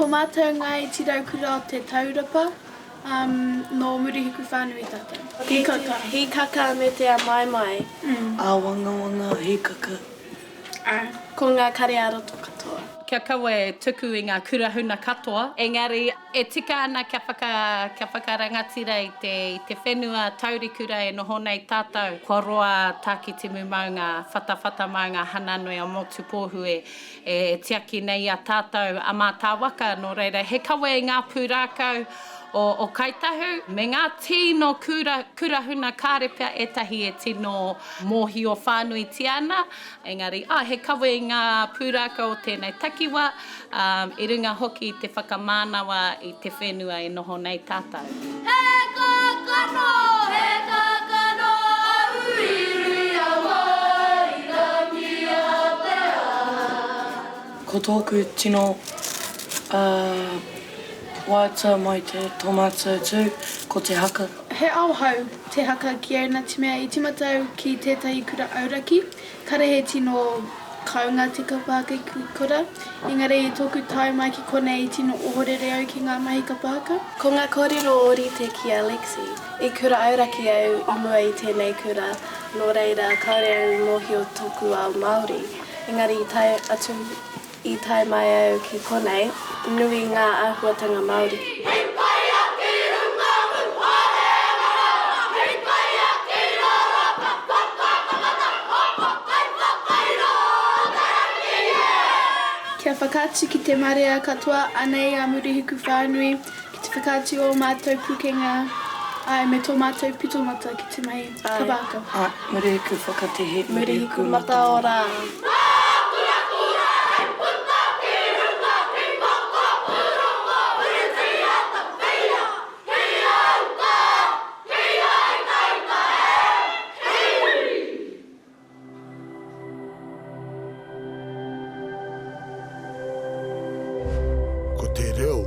Ko mātou ngai te raukura o te taurapa, no Murihiku whānui tātou. Hikaka. Hikaka me te mai mai. Wanga hikaka. Ko ngā kariaroto katoa. Kia kawe tuku i ngā kurahuna katoa. Engari, e tika ana kia whakarangatira i te whenua taurikura e noho nei tātou. Kua roa tāki te maunga, whatawhata maunga hananui o motu pōhue e tiaki nei a tātou a mā tā waka. Nō reira, he kawe i ngā pūrākau o Kāi Tahu, me ngā tino kurahuna kārepea etahi e tino mōhi o whānui tiana. Engari, he kawe i ngā pūrākau o tēnei takiwa, i runga hoki i te whakamānawa i te whenua e noho nei tātou. He kakano, uiri a wairangi a Ko tōku tino waita mai te tomata tū, ko te haka. He auhau te haka ki aina te mea I timatau ki tētahi kura auraki. Kare he tino kaunga te kapahaka ki kura. Engari I tōku tau mai ki konei tino ohorere au ki ngā mahi kapahaka. Ko ngā kōrero orite ki Alexi. I kura auraki au I mua I tēnei kura. Nō reira, kōrero mohi o tōku ao Māori. Engari I tai atu I tai mai au ki konei, nui ngā āhuatanga Māori. Kia whakātu ki te marea katoa anei a Murihiku whānui, ki te whakātu o mātou pukenga, me tō mātou pitomata ki te mahi kabaka. Murihiku whakatehe, Murihiku mata ora. Ko te reo